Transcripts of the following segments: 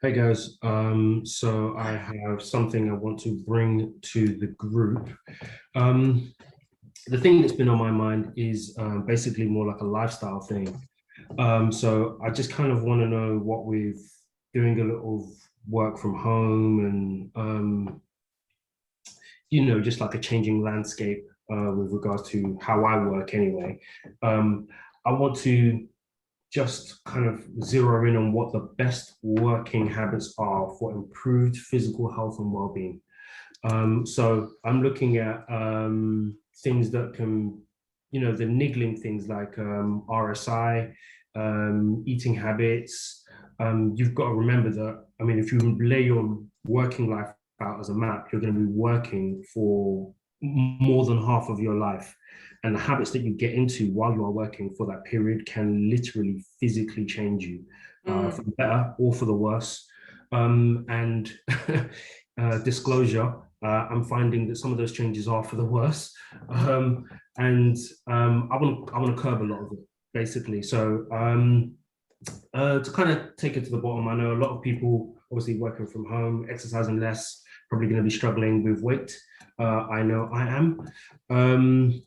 Hey guys, so I have something I want to bring to the group. Um, the thing that's been on my mind is basically more like a lifestyle thing. So I just kind of want to know what we've doing a little work from home and just like a changing landscape with regards to how I work anyway. Um, I want to just kind of zero in on what the best working habits are for improved physical health and well-being. So I'm looking at things that can, the niggling things like RSI, eating habits. You've got to remember that, I mean, if you lay your working life out as a map, you're going to be working for more than half of your life. And the habits that you get into while you are working for that period can literally physically change you for the better or for the worse. And disclosure, I'm finding that some of those changes are for the worse, and I want to curb a lot of it basically. So to kind of take it to the bottom, I know a lot of people obviously working from home, exercising less, probably going to be struggling with weight. I know I am. Um,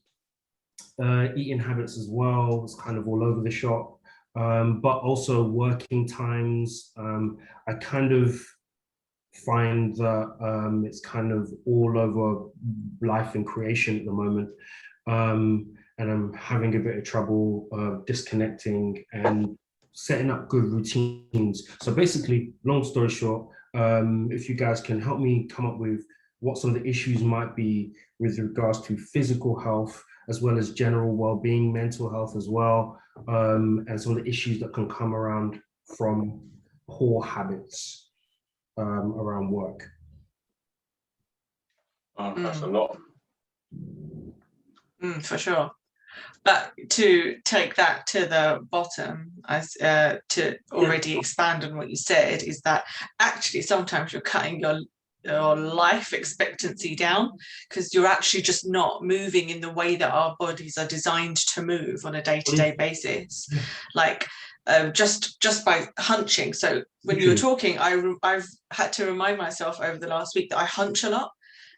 Eating habits as well. It's kind of all over the shop. But also working times. I kind of find that it's kind of all over life and creation at the moment. And I'm having a bit of trouble disconnecting and setting up good routines. So basically, long story short, if you guys can help me come up with what some of the issues might be with regards to physical health, as well as general well-being, mental health as well, and some of the issues that can come around from poor habits around work. That's a lot. For sure. But to take that to the bottom, as to already expand on what you said, is that actually sometimes you're cutting your life expectancy down because you're actually just not moving in the way that our bodies are designed to move on a day-to-day basis. Like just by hunching. So when you were talking, I've had to remind myself over the last week that I hunch a lot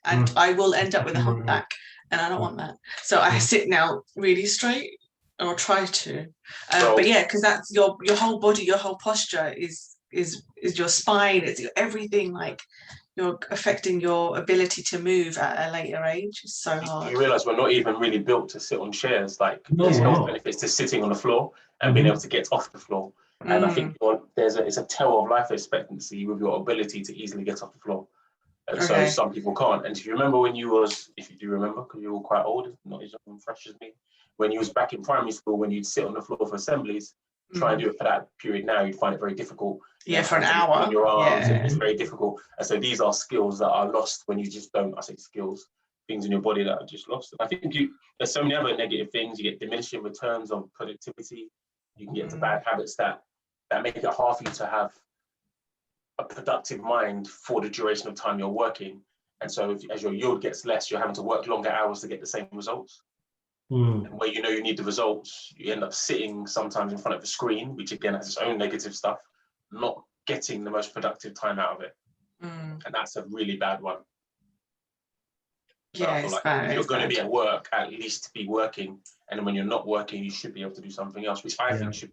and I will end up with a humpback. And I don't want that. So I sit now really straight, or try to. But yeah, because that's your whole body, your whole posture is your spine, it's everything. Like you're affecting your ability to move at a later age. It's so hard. You realise we're not even really built to sit on chairs. Like there's health benefits to sitting on the floor and being able to get off the floor. And I think it's a tell of life expectancy with your ability to easily get off the floor. And so some people can't. And if you remember if you do remember, because you're all quite old, not as young and fresh as me, when you was back in primary school, when you'd sit on the floor for assemblies, try and do it for that period now, you'd find it very difficult. Yeah, for an hour. In your arms, it's very difficult. And so these are skills that are lost when you just don't, I say skills, things in your body that are just lost. And I think there's so many other negative things. You get diminishing returns on productivity. You can get to bad habits that make it hard for you to have a productive mind for the duration of time you're working. And so as your yield gets less, you're having to work longer hours to get the same results. And where you need the results, you end up sitting sometimes in front of a screen, which again has its own negative stuff, not getting the most productive time out of it. And that's a really bad one. Yeah, it's bad. If you're going to be at work, at least be working. And when you're not working, you should be able to do something else, which I think should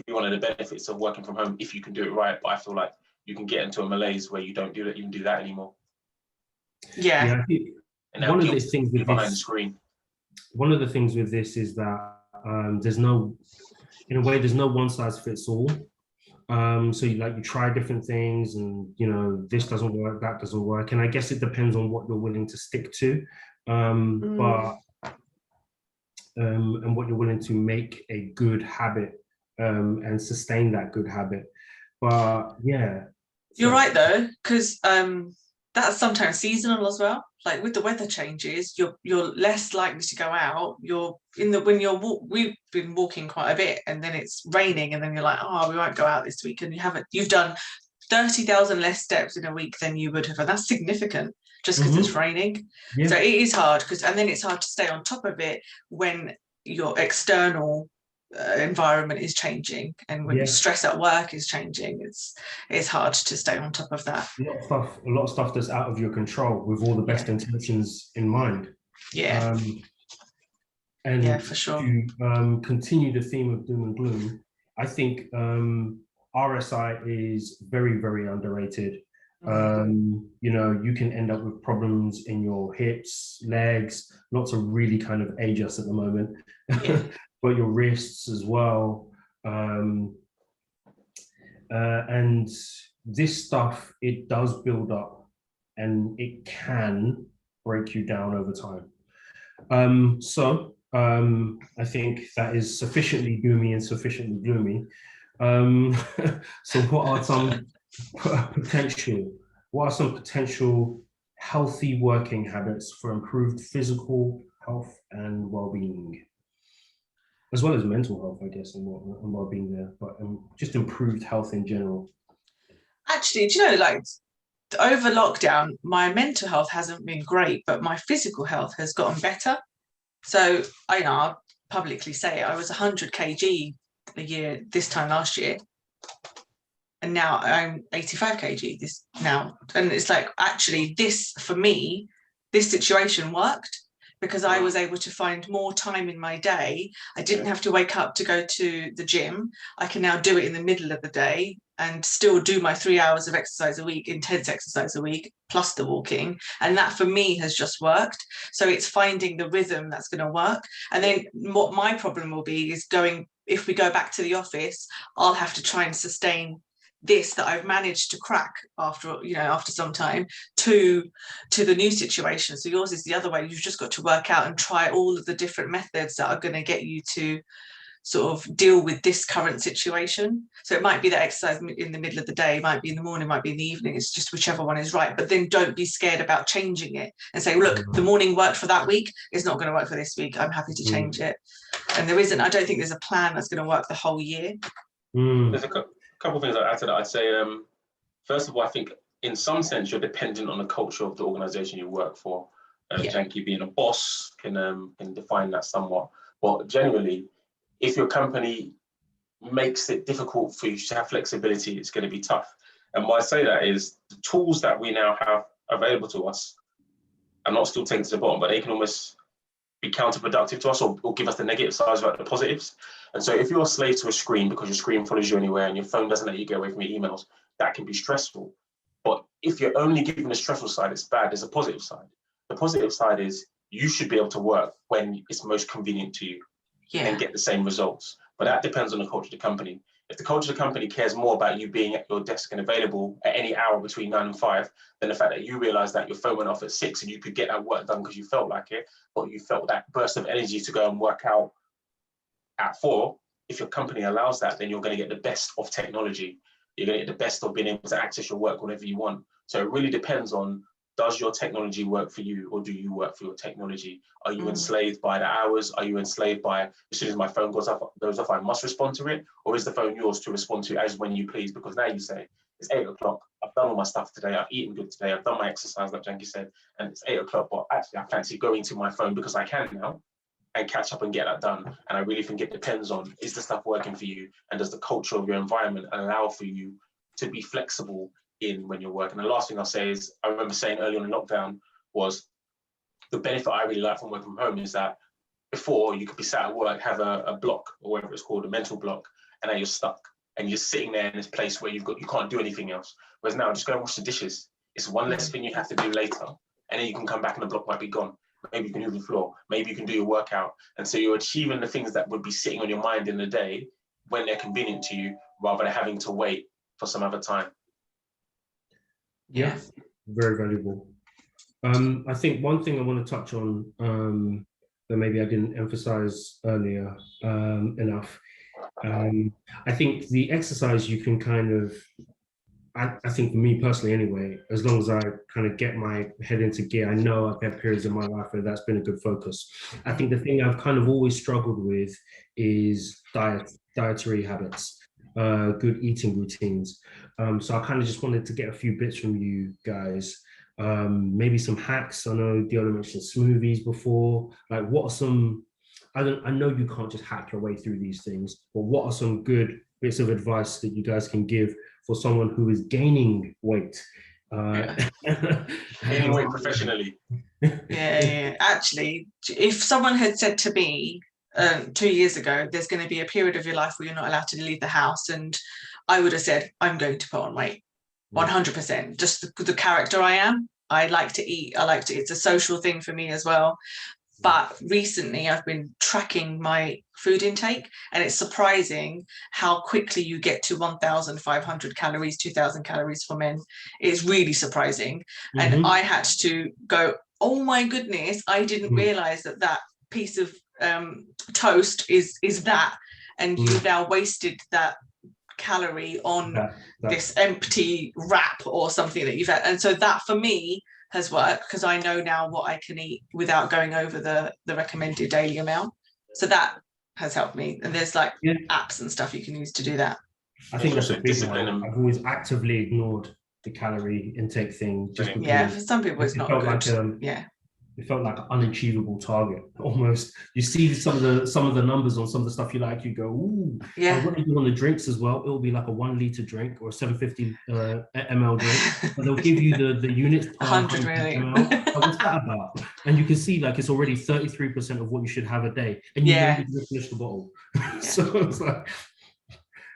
be one of the benefits of working from home if you can do it right. But I feel like you can get into a malaise where you don't even do that anymore. Yeah. And one of the things with behind the screen. One of the things with this is that there's no one size fits all. So you try different things, and this doesn't work, that doesn't work, and I guess it depends on what you're willing to stick to, but and what you're willing to make a good habit and sustain that good habit. But yeah, you're right though, because that's sometimes seasonal as well. Like with the weather changes, you're less likely to go out. We've been walking quite a bit, and then it's raining, and then you're like, oh, we won't go out this week, and you've done 30,000 less steps in a week than you would have, and that's significant just because it's raining. So it is hard and then it's hard to stay on top of it when your external environment is changing, and when Yeah. stress at work is changing, it's hard to stay on top of that. A lot of stuff that's out of your control with all the best intentions in mind. Yeah. And Yeah, for sure. to continue the theme of doom and gloom, I think RSI is very, very underrated. You know, you can end up with problems in your hips, legs, not to really kind of age us at the moment, Yeah. but your wrists as well. And this stuff, it does build up and it can break you down over time. I think that is sufficiently doomy and sufficiently gloomy. So what are some potential healthy working habits for improved physical health and well-being, as well as mental health, I guess, and well-being there, but just improved health in general? Actually, do you know, like, over lockdown, my mental health hasn't been great, but my physical health has gotten better. So I'll publicly say I was 100 kg a year this time last year, and now I'm 85 kg now. And it's like, actually, this, for me, this situation worked because I was able to find more time in my day. I didn't have to wake up to go to the gym. I can now do it in the middle of the day and still do my 3 hours of exercise a week, intense exercise a week, plus the walking. And that for me has just worked. So it's finding the rhythm that's going to work. And then what my problem will be is if we go back to the office, I'll have to try and sustain this that I've managed to crack after some time to the new situation. So yours is the other way. You've just got to work out and try all of the different methods that are going to get you to sort of deal with this current situation. So it might be that exercise in the middle of the day, it might be in the morning, it might be in the evening. It's just whichever one is right. But then don't be scared about changing it and say, look, the morning worked for that week, it's not going to work for this week. I'm happy to change it. And I don't think there's a plan that's going to work the whole year. There's a couple of things I'd add to that. I'd say, first of all, I think in some sense you're dependent on the culture of the organization you work for. Jankee, being a boss, can define that somewhat. But generally, if your company makes it difficult for you to have flexibility, it's going to be tough. And why I say that is the tools that we now have available to us are not still taken to the bottom, but they can almost be counterproductive to us or give us the negative sides about the positives. And so if you're a slave to a screen because your screen follows you anywhere and your phone doesn't let you get away from your emails, that can be stressful. But if you're only given the stressful side, it's bad. There's a positive side. The positive side is you should be able to work when it's most convenient to you and get the same results. But that depends on the culture of the company. If the culture of the company cares more about you being at your desk and available at any hour between 9 and 5 than the fact that you realize that your phone went off at 6 and you could get that work done because you felt like it, but you felt that burst of energy to go and work out at 4, if your company allows that, then you're going to get the best of technology. You're going to get the best of being able to access your work whenever you want. So it really depends on, does your technology work for you or do you work for your technology? Are you enslaved by the hours? Are you enslaved by, as soon as my phone goes off, I must respond to it? Or is the phone yours to respond to as when you please? Because now you say, it's 8 o'clock, I've done all my stuff today, I've eaten good today, I've done my exercise like Jankee said, and it's 8 o'clock, but actually I fancy going to my phone because I can now and catch up and get that done. And I really think it depends on, is the stuff working for you? And does the culture of your environment allow for you to be flexible in when you're working? The last thing I'll say is, I remember saying early on in lockdown was, the benefit I really like from working from home is that before you could be sat at work, have a block or whatever it's called, a mental block, and now you're stuck and you're sitting there in this place where you can't do anything else. Whereas now, just go and wash the dishes. It's one less thing you have to do later, and then you can come back and the block might be gone. Maybe you can move the floor, maybe you can do your workout. And so you're achieving the things that would be sitting on your mind in the day when they're convenient to you, rather than having to wait for some other time. Yeah, very valuable. I think one thing I want to touch on that maybe I didn't emphasize earlier enough. I think the exercise you can kind of, I think for me personally anyway, as long as I kind of get my head into gear, I know I've had periods in my life where that's been a good focus. I think the thing I've kind of always struggled with is dietary habits, good eating routines. So I kind of just wanted to get a few bits from you guys. Maybe some hacks. I know Deola mentioned smoothies before. Like, what are some I know you can't just hack your way through these things, but what are some good bits of advice that you guys can give for someone who is gaining weight? Gaining weight professionally. Yeah. Actually, if someone had said to me 2 years ago, there's going to be a period of your life where you're not allowed to leave the house, and I would have said, I'm going to put on weight, 100%. Just the character I am. I like to eat. It's a social thing for me as well. But recently I've been tracking my food intake, and it's surprising how quickly you get to 1,500 calories, 2,000 calories for men. It's really surprising. And I had to go, oh my goodness, I didn't realize that piece of toast is that, and you've now wasted that calorie on this empty wrap or something that you've had. And so that for me has worked, because I know now what I can eat without going over the recommended daily amount. So that has helped me. And there's like apps and stuff you can use to do that. I think that's a big one. I've always actively ignored the calorie intake thing. Just because for some people it's not good. Like, it felt like an unachievable target almost. You see some of the numbers on some of the stuff you like, you go, ooh. And what they do on the drinks as well, it'll be like a 1 liter drink or a 750 ml drink. But they'll give you the units per 100 million. ml. What's that about? And you can see like it's already 33% of what you should have a day. And you know you're going to finish the bottle. So it's like,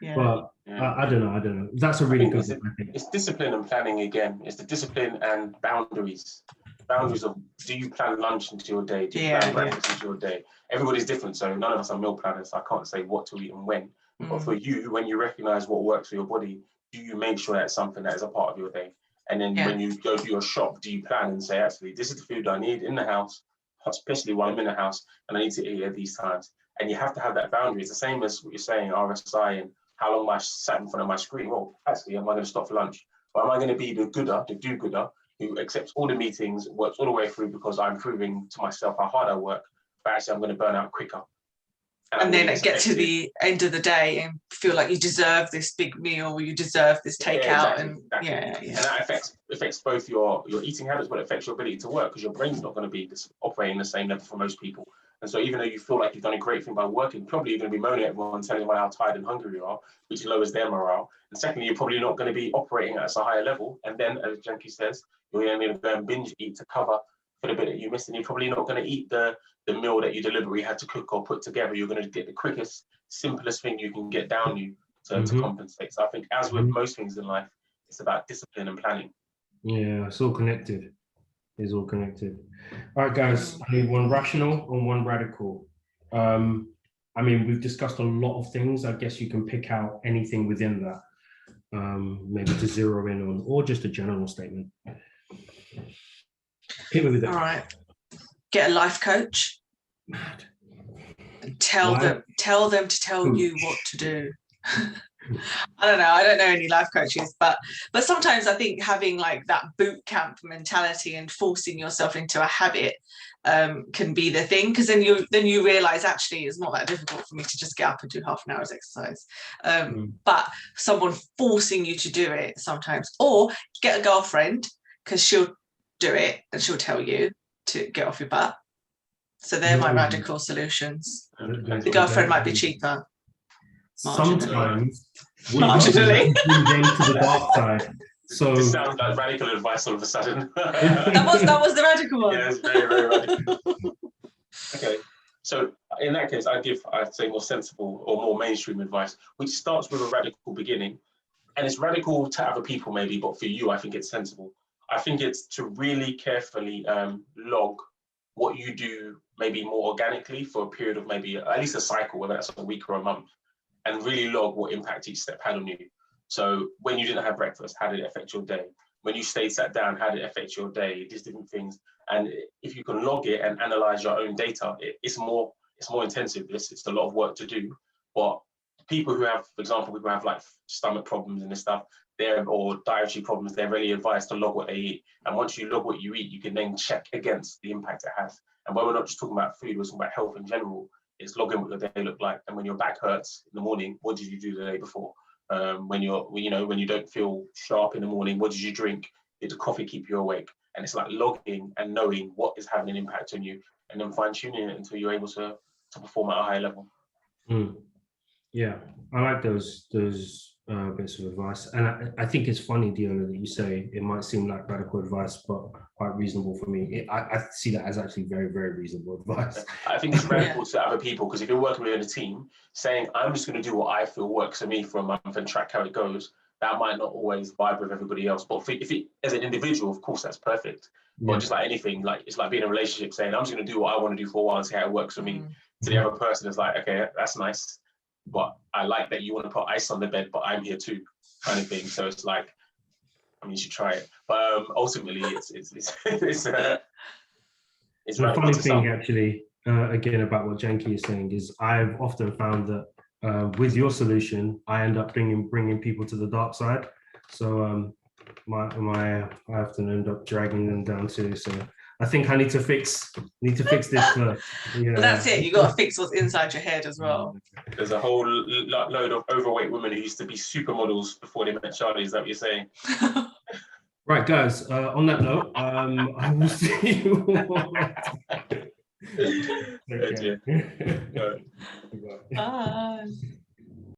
but I don't know. That's a really good one, I think. It's discipline and planning again. It's the discipline and boundaries. Boundaries of, do you plan lunch into your day? Do you plan breakfast into your day? Everybody's different, so none of us are meal planners. So I can't say what to eat and when. But for you, when you recognize what works for your body, do you make sure that's something that is a part of your day? And then when you go do your shop, do you plan and say, actually, this is the food I need in the house, especially while I'm in the house, and I need to eat at these times. And you have to have that boundary. It's the same as what you're saying, RSI, and how long am I sat in front of my screen? Well, actually, am I going to stop for lunch? Or am I going to be the do-gooder, who accepts all the meetings, works all the way through because I'm proving to myself how hard I work, but actually I'm going to burn out quicker. And then get to the end of the day and feel like you deserve this big meal, or you deserve this takeout. And that affects both your eating habits, but it affects your ability to work, because your brain's not going to be operating the same level for most people. And so even though you feel like you've done a great thing by working, probably you're going to be moaning at everyone, telling them how tired and hungry you are, which lowers their morale. And secondly, you're probably not going to be operating at a higher level. And then, as Jankee says, you're going to go and binge eat to cover for the bit that you missed. And you're probably not going to eat the meal that you deliberately had to cook or put together. You're going to get the quickest, simplest thing you can get down you to compensate. So I think, as with most things in life, it's about discipline and planning. Yeah, it's all connected. It's all connected. All right, guys, I need one rational and one radical. I mean, we've discussed a lot of things. I guess you can pick out anything within that, maybe to zero in on, or just a general statement. Hit me with it. All right. Get a life coach. Mad. Tell them to tell you what to do. I don't know any life coaches, but sometimes I think having like that boot camp mentality and forcing yourself into a habit can be the thing, because then you realize actually it's not that difficult for me to just get up and do half an hour's exercise. But someone forcing you to do it sometimes, or get a girlfriend, because she'll do it and she'll tell you to get off your butt. So they're my radical solutions. The girlfriend might be cheaper. Sometimes marginally to the dark side. So this sounds like radical advice all of a sudden. that was the radical one. Yeah, it's very, very radical. Okay, so in that case, I'd say more sensible or more mainstream advice, which starts with a radical beginning, and it's radical to other people maybe, but for you, I think it's sensible. I think it's to really carefully log what you do, maybe more organically for a period of maybe at least a cycle, whether that's a week or a month, and really log what impact each step had on you. So when you didn't have breakfast, how did it affect your day? When you sat down, how did it affect your day? These different things. And if you can log it and analyze your own data, it's more intensive. It's a lot of work to do. But people who have, for example, people who have like stomach problems and this stuff, or dietary problems, they're really advised to log what they eat. And once you log what you eat, you can then check against the impact it has. And when we're not just talking about food, we're talking about health in general. It's logging what your day looked like. And when your back hurts in the morning, what did you do the day before? When you don't feel sharp in the morning, what did you drink? Did the coffee keep you awake? And it's like logging and knowing what is having an impact on you, and then fine tuning it until you're able to to perform at a high level. Yeah, I like those bits of advice, and I think it's funny, Deola, that you say it might seem like radical advice, but quite reasonable for me. I see that as actually very, very reasonable advice. I think it's radical to other people, because if you're working within a team, saying I'm just going to do what I feel works for me for a month and track how it goes, that might not always vibe with everybody else. But if it as an individual, of course, that's perfect. But just like anything, like it's like being in a relationship, saying I'm just going to do what I want to do for a while and see how it works for me. To the other person, is like, okay, that's nice, but I like that you want to put ice on the bed, but I'm here too, kind of thing. So it's like, I mean, you should try it, but ultimately, it's The funny thing, actually, again, about what Jankee is saying is I've often found that with your solution, I end up bringing people to the dark side. So I often end up dragging them down too. So I think I need to fix this first. But that's it. You got to fix what's inside your head as well. There's a whole load of overweight women who used to be supermodels before they met Charlie. Is that what you're saying? Right, guys. On that note, I will see you. Bye.